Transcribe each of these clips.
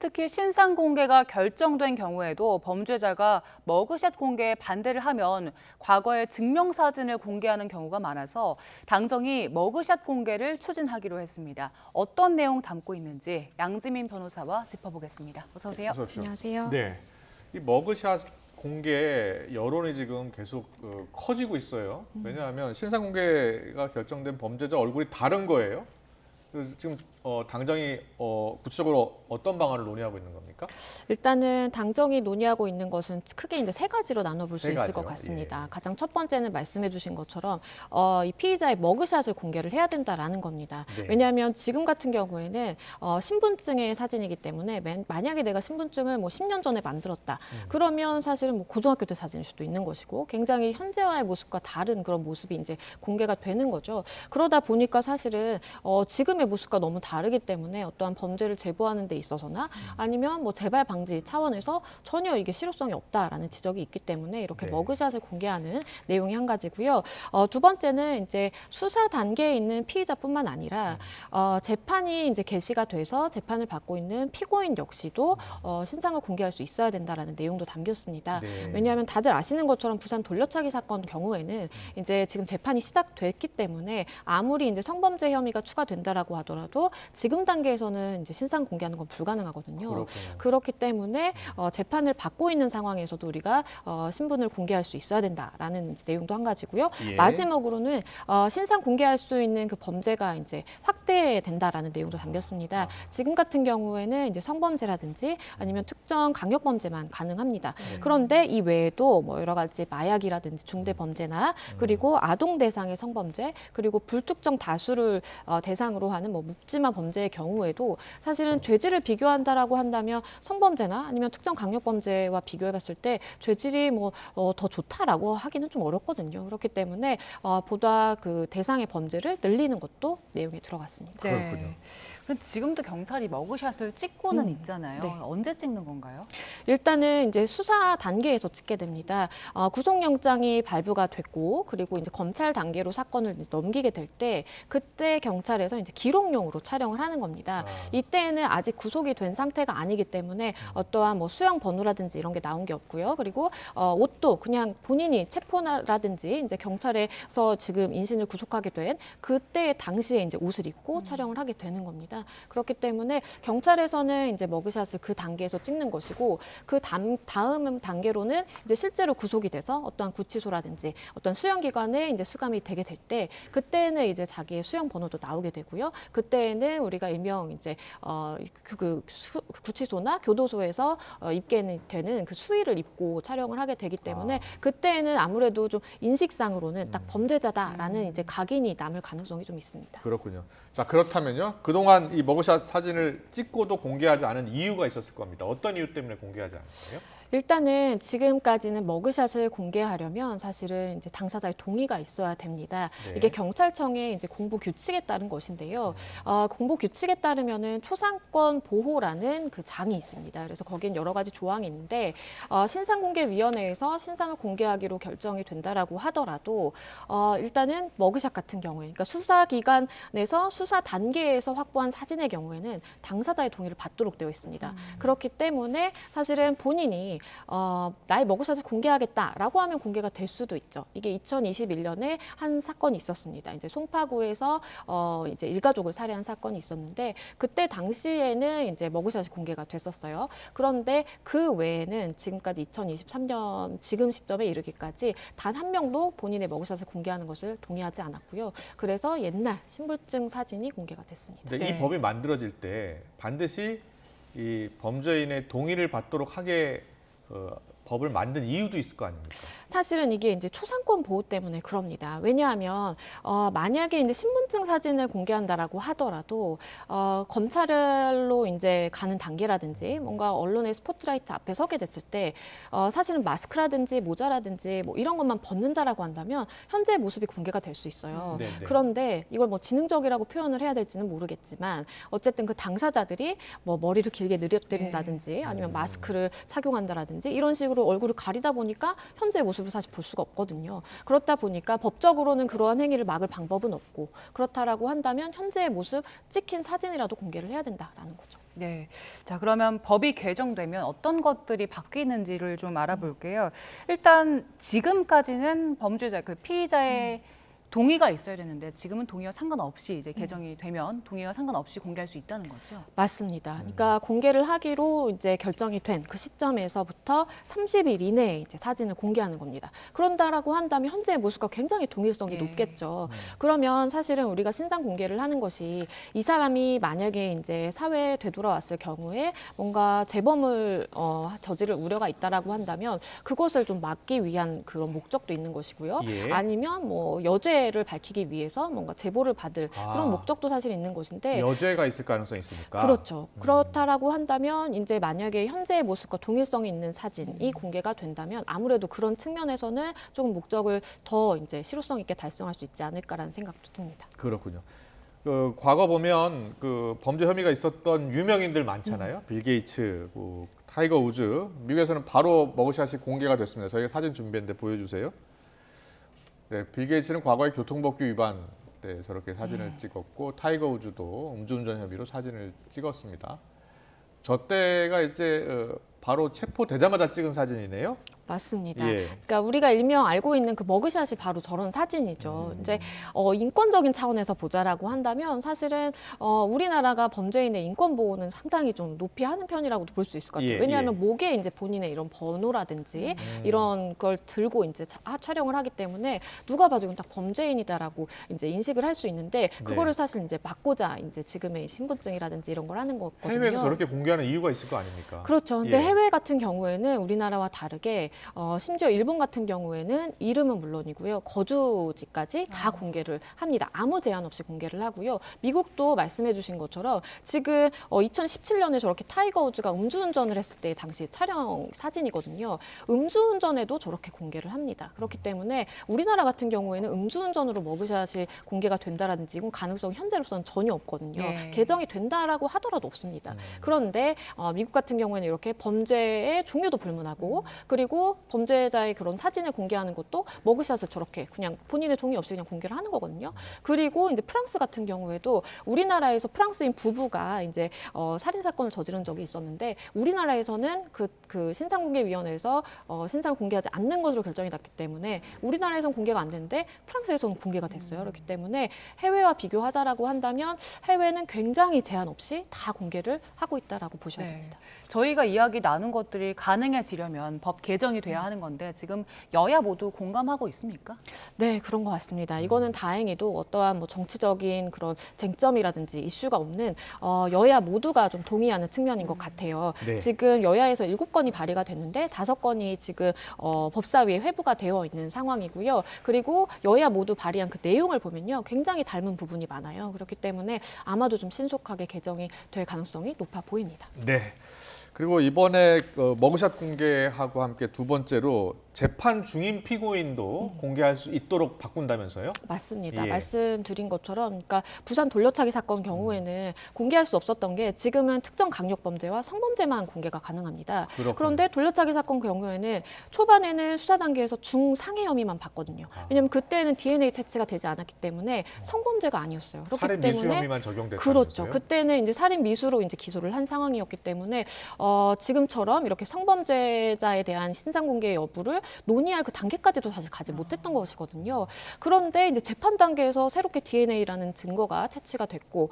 특히 신상 공개가 결정된 경우에도 범죄자가 머그샷 공개에 반대를 하면 과거에 증명사진을 공개하는 경우가 많아서 당정이 머그샷 공개를 추진하기로 했습니다. 어떤 내용 담고 있는지 양지민 변호사와 짚어보겠습니다. 어서 오세요. 어서 오십시오. 안녕하세요. 네, 이 머그샷 공개 여론이 지금 계속 커지고 있어요. 왜냐하면 신상 공개가 결정된 범죄자 얼굴이 다른 거예요. 그래서 지금 당정이 구체적으로 어떤 방안을 논의하고 있는 겁니까? 일단은 당정이 논의하고 있는 것은 크게 이제 세 가지로 나눠볼 수 세 있을 가지요? 것 같습니다. 예. 가장 첫 번째는 말씀해주신 것처럼 이 피의자의 머그샷을 공개를 해야 된다라는 겁니다. 네. 왜냐하면 지금 같은 경우에는 신분증의 사진이기 때문에 만약에 내가 신분증을 뭐 10년 전에 만들었다. 그러면 사실은 뭐 고등학교 때 사진일 수도 있는 것이고 굉장히 현재와의 모습과 다른 그런 모습이 이제 공개가 되는 거죠. 그러다 보니까 사실은 지금의 모습과 너무 다르기 때문에 어떠한 범죄를 제보하는 데 있어서나 아니면 뭐 재발 방지 차원에서 전혀 이게 실효성이 없다라는 지적이 있기 때문에 이렇게 네. 머그샷을 공개하는 내용이 한 가지고요. 두 번째는 이제 수사 단계에 있는 피의자뿐만 아니라 재판이 이제 개시가 돼서 재판을 받고 있는 피고인 역시도 신상을 공개할 수 있어야 된다라는 내용도 담겼습니다. 네. 왜냐하면 다들 아시는 것처럼 부산 돌려차기 사건 경우에는 이제 지금 재판이 시작됐기 때문에 아무리 이제 성범죄 혐의가 추가된다라고 하더라도 지금 단계에서는 이제 신상 공개하는 건 불가능하거든요. 그렇군요. 그렇기 때문에 재판을 받고 있는 상황에서도 우리가 신분을 공개할 수 있어야 된다라는 이제 내용도 한 가지고요. 예. 마지막으로는 신상 공개할 수 있는 그 범죄가 이제 확대된다라는 내용도 담겼습니다. 지금 같은 경우에는 이제 성범죄라든지 아니면 특정 강력범죄만 가능합니다. 그런데 이 외에도 뭐 여러 가지 마약이라든지 중대 범죄나 그리고 아동 대상의 성범죄 그리고 불특정 다수를 대상으로 하는 뭐 묵지마 범죄의 경우에도 사실은 죄질을 비교한다라고 한다면 성범죄나 아니면 특정 강력범죄와 비교해봤을 때 죄질이 뭐 더 좋다라고 하기는 좀 어렵거든요. 그렇기 때문에 보다 그 대상의 범죄를 늘리는 것도 내용에 들어갔습니다. 그렇군요. 그럼 지금도 경찰이 머그샷을 찍고는 있잖아요. 네. 언제 찍는 건가요? 일단은 이제 수사 단계에서 찍게 됩니다. 구속영장이 발부가 됐고 그리고 이제 검찰 단계로 사건을 이제 넘기게 될 때 그때 경찰에서 이제 기록용으로 촬영을 하는 겁니다. 이때는 아직 구속이 된 상태가 아니기 때문에 어떠한 뭐 수형 번호라든지 이런 게 나온 게 없고요. 그리고 옷도 그냥 본인이 체포라든지 이제 경찰에서 지금 인신을 구속하게 된 그때 당시에 이제 옷을 입고 촬영을 하게 되는 겁니다. 그렇기 때문에 경찰에서는 이제 머그샷을 그 단계에서 찍는 것이고 그 다음 단계로는 이제 실제로 구속이 돼서 어떠한 구치소라든지 어떤 수용기관에 이제 수감이 되게 될 때 그때는 이제 자기의 수용 번호도 나오게 되고요. 그때는 우리가 일명 이제 구치소나 교도소에서 입게 되는 그 수의를 입고 촬영을 하게 되기 때문에 그때는 아무래도 좀 인식상으로는 딱 범죄자다라는 이제 각인이 남을 가능성이 좀 있습니다. 그렇군요. 자, 그렇다면요. 그동안 이 머그샷 사진을 찍고도 공개하지 않은 이유가 있었을 겁니다. 어떤 이유 때문에 공개하지 않은 거예요? 일단은 지금까지는 머그샷을 공개하려면 사실은 이제 당사자의 동의가 있어야 됩니다. 네. 이게 경찰청의 이제 공보 규칙에 따른 것인데요. 공보 규칙에 따르면은 초상권 보호라는 그 장이 있습니다. 그래서 거긴 여러 가지 조항이 있는데 신상공개위원회에서 신상을 공개하기로 결정이 된다라고 하더라도 일단은 머그샷 같은 경우에, 그러니까 수사기관에서 수사 단계에서 확보한 사진의 경우에는 당사자의 동의를 받도록 되어 있습니다. 그렇기 때문에 사실은 본인이 나의 머그샷을 공개하겠다라고 하면 공개가 될 수도 있죠. 이게 2021년에 한 사건이 있었습니다. 이제 송파구에서 이제 일가족을 살해한 사건이 있었는데 그때 당시에는 이제 머그샷이 공개가 됐었어요. 그런데 그 외에는 지금까지 2023년 지금 시점에 이르기까지 단 한 명도 본인의 머그샷을 공개하는 것을 동의하지 않았고요. 그래서 옛날 신분증 사진이 공개가 됐습니다. 근데 이 법이 만들어질 때 반드시 이 범죄인의 동의를 받도록 하게 법을 만든 이유도 있을 거 아닙니까? 사실은 이게 이제 초상권 보호 때문에 그럽니다. 왜냐하면 만약에 이제 신분증 사진을 공개한다라고 하더라도 검찰로 이제 가는 단계라든지 뭔가 언론의 스포트라이트 앞에 서게 됐을 때 사실은 마스크라든지 모자라든지 뭐 이런 것만 벗는다라고 한다면 현재의 모습이 공개가 될 수 있어요. 네. 그런데 이걸 뭐 지능적이라고 표현을 해야 될지는 모르겠지만 어쨌든 그 당사자들이 뭐 머리를 길게 늘려뜨린다든지 아니면 마스크를 착용한다라든지 이런 식으로 얼굴을 가리다 보니까 현재의 모습을 사실 볼 수가 없거든요. 그렇다 보니까 법적으로는 그러한 행위를 막을 방법은 없고 그렇다라고 한다면 현재의 모습 찍힌 사진이라도 공개를 해야 된다라는 거죠. 네. 자, 그러면 법이 개정되면 어떤 것들이 바뀌는지를 좀 알아볼게요. 일단 지금까지는 범죄자, 그 피의자의 동의가 있어야 되는데 지금은 동의와 상관없이 이제 개정이 되면 동의와 상관없이 공개할 수 있다는 거죠. 맞습니다. 그러니까 공개를 하기로 이제 결정이 된 그 시점에서부터 30일 이내에 이제 사진을 공개하는 겁니다. 그런다라고 한다면 현재의 모습과 굉장히 동일성이 예. 높겠죠. 그러면 사실은 우리가 신상 공개를 하는 것이 이 사람이 만약에 이제 사회에 되돌아왔을 경우에 뭔가 재범을 저지를 우려가 있다라고 한다면 그것을 좀 막기 위한 그런 목적도 있는 것이고요. 예. 아니면 뭐 여죄를 밝히기 위해서 뭔가 제보를 받을 그런 목적도 사실 있는 것인데 여죄가 있을 가능성이 있으니까. 그렇죠. 그렇다라고 한다면 이제 만약에 현재의 모습과 동일성이 있는 사진이 공개가 된다면 아무래도 그런 측면에서는 조금 목적을 더 이제 실효성 있게 달성할 수 있지 않을까라는 생각도 듭니다. 그렇군요. 그 과거 보면 그 범죄 혐의가 있었던 유명인들 많잖아요. 빌 게이츠, 뭐 타이거 우즈. 미국에서는 바로 머그샷이 공개가 됐습니다. 저희가 사진 준비했는데 보여주세요. 네, 빌 게이츠는 과거에 교통법규 위반 때 저렇게 사진을 찍었고 타이거 우즈도 음주운전 혐의로 사진을 찍었습니다. 저 때가 이제 바로 체포되자마자 찍은 사진이네요. 맞습니다. 예. 그러니까 우리가 일명 알고 있는 그 머그샷이 바로 저런 사진이죠. 이제 인권적인 차원에서 보자라고 한다면 사실은 우리나라가 범죄인의 인권 보호는 상당히 좀 높이 하는 편이라고도 볼 수 있을 것 같아요. 예, 왜냐하면 예. 목에 이제 본인의 이런 번호라든지 이런 걸 들고 이제 촬영을 하기 때문에 누가 봐도 이건 딱 범죄인이다라고 이제 인식을 할 수 있는데 그거를 사실 이제 막고자 이제 지금의 신분증이라든지 이런 걸 하는 거거든요. 해외에서 저렇게 공개하는 이유가 있을 거 아닙니까? 그렇죠. 근데 예. 해외 같은 경우에는 우리나라와 다르게 심지어 일본 같은 경우에는 이름은 물론이고요. 거주지까지 다 공개를 합니다. 아무 제한 없이 공개를 하고요. 미국도 말씀해 주신 것처럼 지금 2017년에 저렇게 타이거 우즈가 음주운전을 했을 때 당시 촬영 사진이거든요. 음주운전에도 저렇게 공개를 합니다. 그렇기 때문에 우리나라 같은 경우에는 음주운전으로 머그샷이 공개가 된다라든지 이건 가능성이 현재로서는 전혀 없거든요. 네. 개정이 된다라고 하더라도 없습니다. 그런데 미국 같은 경우에는 이렇게 범죄의 종류도 불문하고 그리고 범죄자의 그런 사진을 공개하는 것도 머그샷을 저렇게 그냥 본인의 동의 없이 그냥 공개를 하는 거거든요. 그리고 이제 프랑스 같은 경우에도 우리나라에서 프랑스인 부부가 이제 살인 사건을 저지른 적이 있었는데 우리나라에서는 그 신상공개위원회에서 신상을 공개하지 않는 것으로 결정이 났기 때문에 우리나라에서는 공개가 안 되는데 프랑스에서는 공개가 됐어요. 그렇기 때문에 해외와 비교하자라고 한다면 해외는 굉장히 제한 없이 다 공개를 하고 있다라고 보셔야 네. 됩니다. 저희가 이야기 나눈 것들이 가능해지려면 법 개정이 돼야 하는 건데 지금 여야 모두 공감하고 있습니까? 네, 그런 것 같습니다. 이거는 다행히도 어떠한 뭐 정치적인 그런 쟁점이라든지 이슈가 없는 여야 모두가 좀 동의하는 측면인 것 같아요. 네. 지금 여야에서 7건이 발의가 됐는데 5건이 지금 법사위에 회부가 되어 있는 상황이고요. 그리고 여야 모두 발의한 그 내용을 보면요, 굉장히 닮은 부분이 많아요. 그렇기 때문에 아마도 좀 신속하게 개정이 될 가능성이 높아 보입니다. 네. 그리고 이번에 머그샷 공개하고 함께 두 번째로 재판 중인 피고인도 공개할 수 있도록 바꾼다면서요? 맞습니다. 예. 말씀드린 것처럼 그러니까 부산 돌려차기 사건 경우에는 공개할 수 없었던 게 지금은 특정 강력범죄와 성범죄만 공개가 가능합니다. 그렇군요. 그런데 돌려차기 사건 경우에는 초반에는 수사 단계에서 중상해 혐의만 봤거든요. 왜냐하면 그때는 DNA 채취가 되지 않았기 때문에 성범죄가 아니었어요. 그렇기 살인 미수 때문에 혐의만 적용됐다면서요? 그렇죠. 그때는 이제 살인 미수로 이제 기소를 한 상황이었기 때문에 지금처럼 이렇게 성범죄자에 대한 신상 공개 여부를 논의할 그 단계까지도 사실 가지 못했던 것이거든요. 그런데 이제 재판 단계에서 새롭게 DNA라는 증거가 채취가 됐고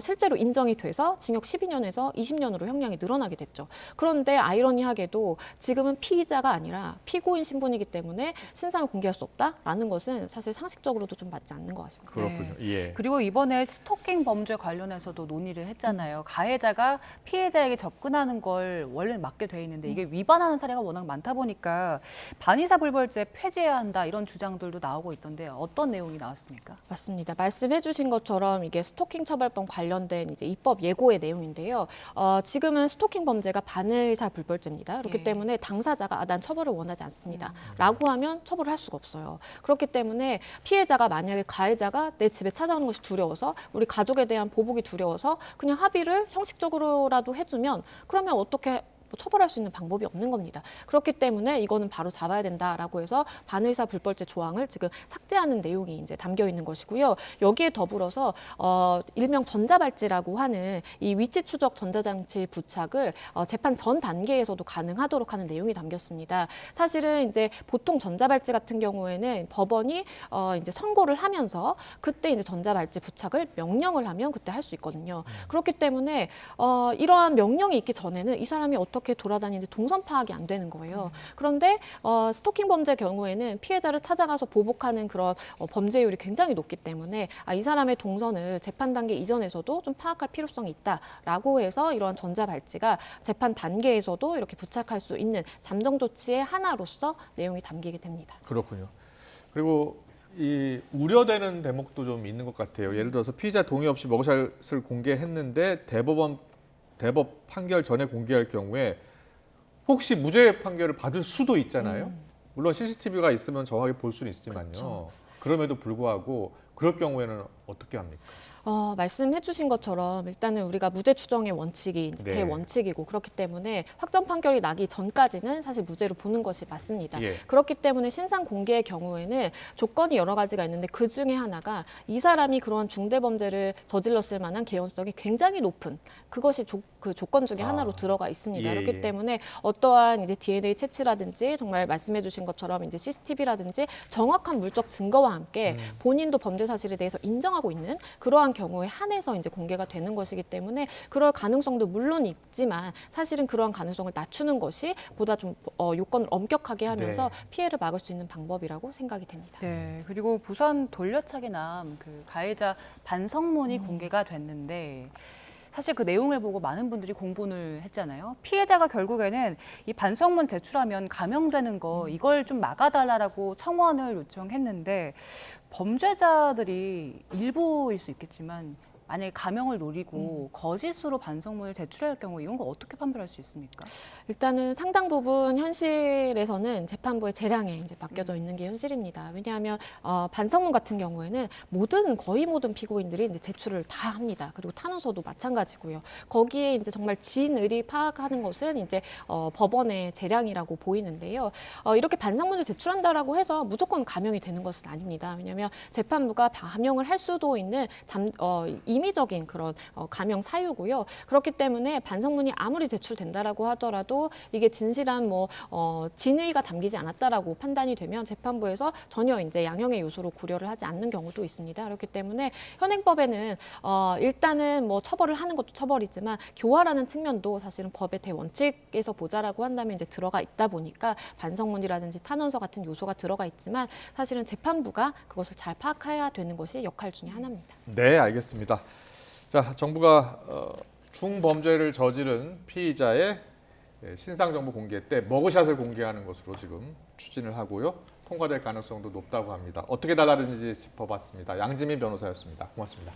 실제로 인정이 돼서 징역 12년에서 20년으로 형량이 늘어나게 됐죠. 그런데 아이러니하게도 지금은 피의자가 아니라 피고인 신분이기 때문에 신상을 공개할 수 없다라는 것은 사실 상식적으로도 좀 맞지 않는 것 같습니다. 그렇군요. 예. 그리고 이번에 스토킹 범죄 관련해서도 논의를 했잖아요. 가해자가 피해자에게 접근하는 걸 원래 막게 돼 있는데 이게 위반하는 사례가 워낙 많다 보니까 반의사 불벌죄 폐지해야 한다 이런 주장들도 나오고 있던데 어떤 내용이 나왔습니까? 맞습니다. 말씀해주신 것처럼 이게 스토킹 처벌법 관련된 이제 입법 예고의 내용인데요. 지금은 스토킹 범죄가 반의사 불벌죄입니다. 그렇기 예. 때문에 당사자가 난 처벌을 원하지 않습니다.라고 하면 처벌을 할 수가 없어요. 그렇기 때문에 피해자가 만약에 가해자가 내 집에 찾아오는 것이 두려워서 우리 가족에 대한 보복이 두려워서 그냥 합의를 형식적으로라도 해주면 그러면 어떻게 뭐 처벌할 수 있는 방법이 없는 겁니다. 그렇기 때문에 이거는 바로 잡아야 된다라고 해서 반의사 불벌죄 조항을 지금 삭제하는 내용이 이제 담겨 있는 것이고요. 여기에 더불어서 일명 전자발찌라고 하는 이 위치 추적 전자장치 부착을 재판 전 단계에서도 가능하도록 하는 내용이 담겼습니다. 사실은 이제 보통 전자발찌 같은 경우에는 법원이 이제 선고를 하면서 그때 이제 전자발찌 부착을 명령을 하면 그때 할 수 있거든요. 그렇기 때문에 이러한 명령이 있기 전에는 이 사람이 어떻게 돌아다니는지 동선 파악이 안 되는 거예요. 그런데 스토킹 범죄 경우에는 피해자를 찾아가서 보복하는 그런 범죄율이 굉장히 높기 때문에 이 사람의 동선을 재판 단계 이전에서도 좀 파악할 필요성이 있다라고 해서 이러한 전자발찌가 재판 단계에서도 이렇게 부착할 수 있는 잠정 조치의 하나로서 내용이 담기게 됩니다. 그렇군요. 그리고 이 우려되는 대목도 좀 있는 것 같아요. 예를 들어서 피의자 동의 없이 머그샷을 공개했는데 대법 판결 전에 공개할 경우에 혹시 무죄 판결을 받을 수도 있잖아요. 물론 CCTV가 있으면 정확하게 볼 수는 있지만요. 그렇죠. 그럼에도 불구하고 그럴 경우에는 어떻게 합니까? 말씀해 주신 것처럼 일단은 우리가 무죄 추정의 원칙이 이제 네. 대원칙이고 그렇기 때문에 확정 판결이 나기 전까지는 사실 무죄로 보는 것이 맞습니다. 예. 그렇기 때문에 신상 공개의 경우에는 조건이 여러 가지가 있는데 그 중에 하나가 이 사람이 그런 중대 범죄를 저질렀을 만한 개연성이 굉장히 높은 그것이 그 조건 중에 하나로 들어가 있습니다. 예, 그렇기 예. 때문에 어떠한 이제 DNA 채취라든지 정말 말씀해 주신 것처럼 이제 CCTV라든지 정확한 물적 증거와 함께 본인도 범죄 사실에 대해서 인정하고 있는 그러한 경우에 한해서 이제 공개가 되는 것이기 때문에 그럴 가능성도 물론 있지만 사실은 그러한 가능성을 낮추는 것이 보다 좀 요건을 엄격하게 하면서 네. 피해를 막을 수 있는 방법이라고 생각이 됩니다. 네, 그리고 부산 돌려차기남 그 가해자 반성문이 공개가 됐는데 사실 그 내용을 보고 많은 분들이 공분을 했잖아요. 피해자가 결국에는 이 반성문 제출하면 감형되는 거 이걸 좀 막아달라고 청원을 요청했는데 범죄자들이 일부일 수 있겠지만 만약에 감형을 노리고 거짓으로 반성문을 제출할 경우 이런 거 어떻게 판별할 수 있습니까? 일단은 상당 부분 현실에서는 재판부의 재량에 이제 맡겨져 있는 게 현실입니다. 왜냐하면 반성문 같은 경우에는 거의 모든 피고인들이 이제 제출을 다 합니다. 그리고 탄원서도 마찬가지고요. 거기에 이제 정말 진의리 파악하는 것은 이제 법원의 재량이라고 보이는데요. 이렇게 반성문을 제출한다라고 해서 무조건 감형이 되는 것은 아닙니다. 왜냐하면 재판부가 감형을 할 수도 있는 임의적인 그런 감형 사유고요. 그렇기 때문에 반성문이 아무리 제출된다라고 하더라도 이게 진실한 진의가 담기지 않았다라고 판단이 되면 재판부에서 전혀 이제 양형의 요소로 고려를 하지 않는 경우도 있습니다. 그렇기 때문에 현행법에는 일단은 처벌을 하는 것도 처벌이지만 교화라는 측면도 사실은 법의 대원칙에서 보자라고 한다면 이제 들어가 있다 보니까 반성문이라든지 탄원서 같은 요소가 들어가 있지만 사실은 재판부가 그것을 잘 파악해야 되는 것이 역할 중에 하나입니다. 네, 알겠습니다. 자, 정부가 중범죄를 저지른 피의자의 신상정보 공개 때 머그샷을 공개하는 것으로 지금 추진을 하고요. 통과될 가능성도 높다고 합니다. 어떻게 달라지는지 짚어봤습니다. 양지민 변호사였습니다. 고맙습니다.